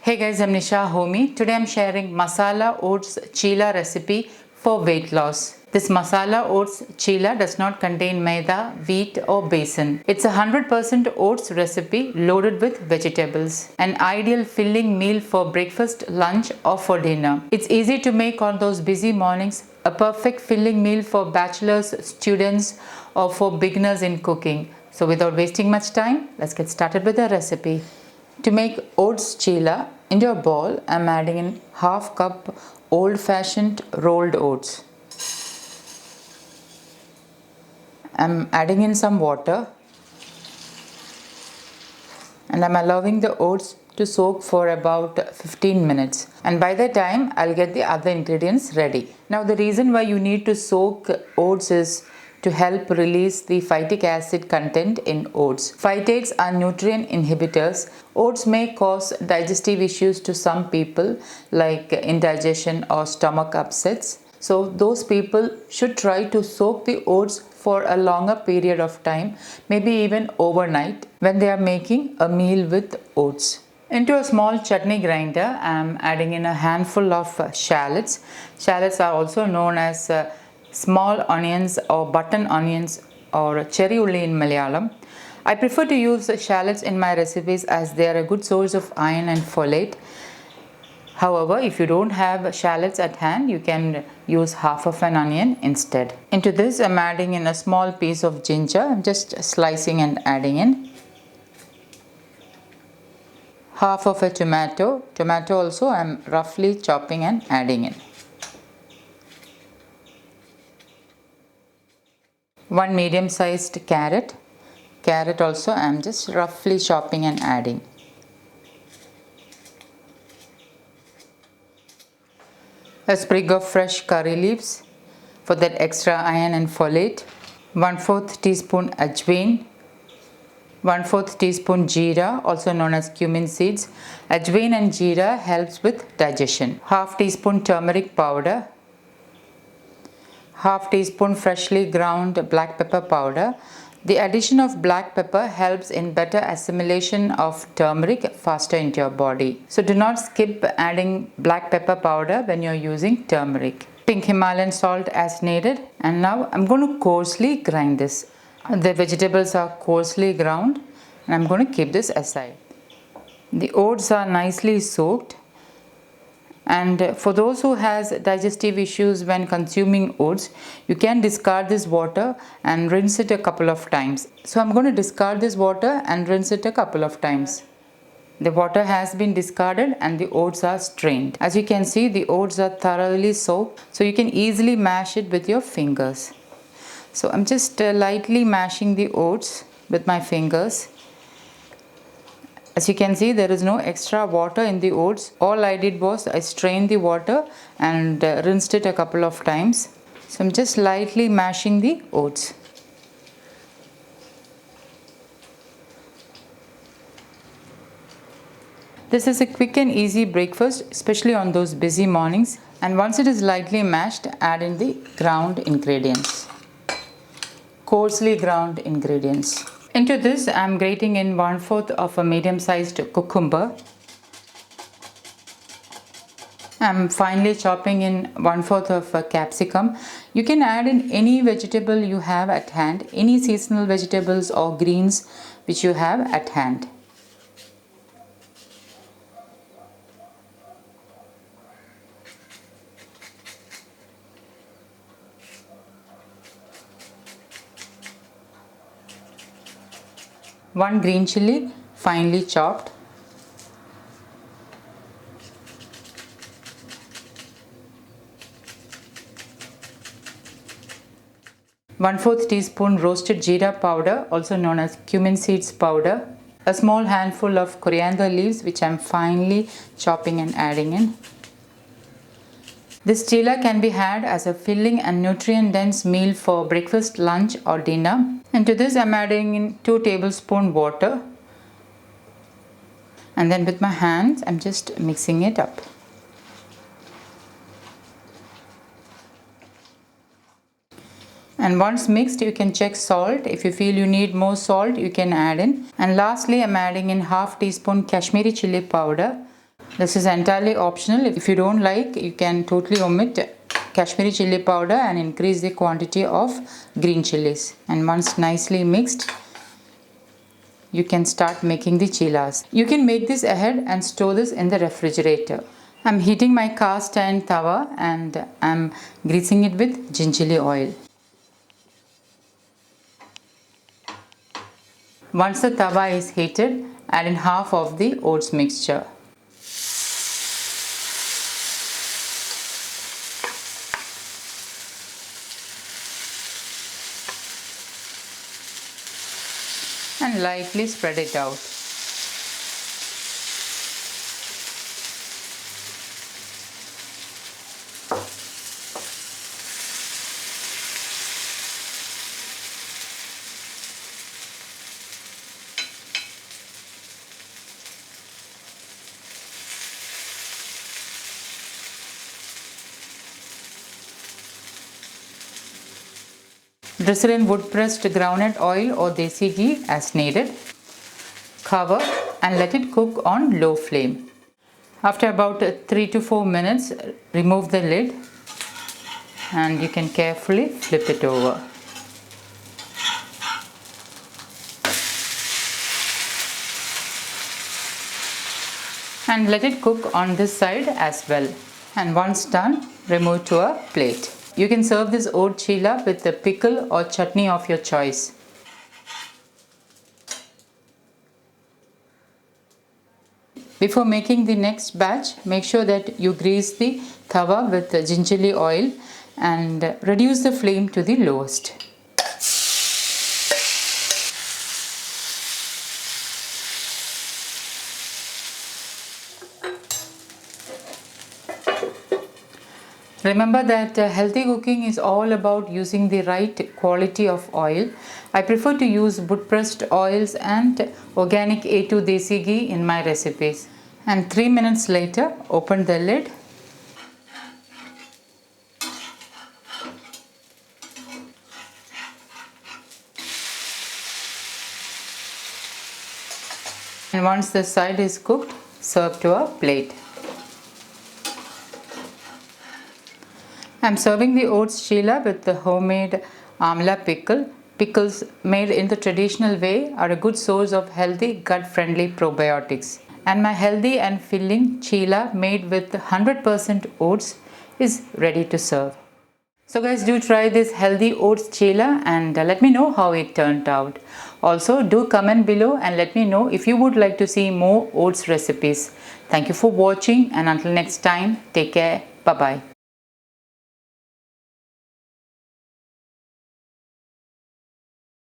Hey guys, I'm Nisa Homey. Today I'm sharing masala oats chilla recipe for weight loss. This masala oats chilla does not contain maida, wheat or besan. It's a 100% oats recipe loaded with vegetables. An ideal filling meal for breakfast, lunch or for dinner. It's easy to make on those busy mornings. A perfect filling meal for bachelors, students or for beginners in cooking. So without wasting much time, let's get started with the recipe. To make oats chilla, into a bowl I am adding in half cup old-fashioned rolled oats. I am adding in some water and I am allowing the oats to soak for about 15 minutes, and by that time I'll get the other ingredients ready. Now the reason why you need to soak oats is to help release the phytic acid content in oats. Phytates are nutrient inhibitors. Oats may cause digestive issues to some people like indigestion or stomach upsets. So those people should try to soak the oats for a longer period of time, maybe even overnight, when they are making a meal with oats. Into a small chutney grinder, I am adding in a handful of shallots. Shallots are also known as small onions or button onions or cherry ulli in Malayalam. I prefer to use shallots in my recipes as they are a good source of iron and folate. However, if you don't have shallots at hand, you can use half of an onion instead. Into this, I'm adding in a small piece of ginger. I'm just slicing and adding in. Half of a tomato. Tomato also I'm roughly chopping and adding in. 1 medium-sized carrot. Carrot also I am just roughly chopping and adding. A sprig of fresh curry leaves for that extra iron and folate. 1/4 teaspoon ajwain. 1/4 teaspoon jeera, also known as cumin seeds. Ajwain and jeera helps with digestion. Half teaspoon turmeric powder. Half teaspoon freshly ground black pepper powder. The addition of black pepper helps in better assimilation of turmeric faster into your body. So do not skip adding black pepper powder when you're using turmeric. Pink Himalayan salt as needed. And now I'm going to coarsely grind this. The vegetables are coarsely ground and I'm going to keep this aside. The oats are nicely soaked. And for those who has digestive issues when consuming oats, you can discard this water and rinse it a couple of times. So I'm going to discard this water and rinse it a couple of times. The water has been discarded and the oats are strained. As you can see, the oats are thoroughly soaked, so you can easily mash it with your fingers. So I'm just lightly mashing the oats with my fingers. As you can see, there is no extra water in the oats. All I did was I strained the water and rinsed it a couple of times. So I'm just lightly mashing the oats. This is a quick and easy breakfast, especially on those busy mornings. And once it is lightly mashed, add in the ground ingredients. Coarsely ground ingredients. Into this, I am grating in 1/4 of a medium-sized cucumber. I am finely chopping in 1/4 of a capsicum. You can add in any vegetable you have at hand, any seasonal vegetables or greens which you have at hand. One green chilli, finely chopped. One-fourth teaspoon roasted jeera powder, also known as cumin seeds powder. A small handful of coriander leaves, which I am finely chopping and adding in. This chilla can be had as a filling and nutrient-dense meal for breakfast, lunch or dinner. And to this I am adding in 2 tablespoons water. And then with my hands I am just mixing it up. And once mixed, you can check salt. If you feel you need more salt, you can add in. And lastly, I'm adding in half teaspoon Kashmiri chili powder, This is entirely optional. If you don't like, you can totally omit Kashmiri chili powder and increase the quantity of green chilies. And once nicely mixed, you can start making the chillas. You can make this ahead and store this in the refrigerator. I'm heating my cast iron tawa and I'm greasing it with gingerly oil. Once the tawa is heated, add in half of the oats mixture. And lightly spread it out. Drizzle in wood pressed groundnut oil or desi ghee as needed. Cover and let it cook on low flame. After about 3 to 4 minutes, remove the lid and you can carefully flip it over. And let it cook on this side as well. And once done, remove to a plate. You can serve this Oats Chilla with a pickle or chutney of your choice. Before making the next batch, make sure that you grease the tawa with gingerly oil and reduce the flame to the lowest. Remember that healthy cooking is all about using the right quality of oil. I prefer to use wood pressed oils and organic A2 desi ghee in my recipes. And 3 minutes later, open the lid. And once the side is cooked, serve to a plate. I'm serving the Oats Chilla with the homemade amla pickle. Pickles made in the traditional way are a good source of healthy, gut-friendly probiotics. And my healthy and filling chilla made with 100% oats is ready to serve. So guys, do try this healthy Oats Chilla and let me know how it turned out. Also, do comment below and let me know if you would like to see more oats recipes. Thank you for watching and until next time, take care. Bye-bye.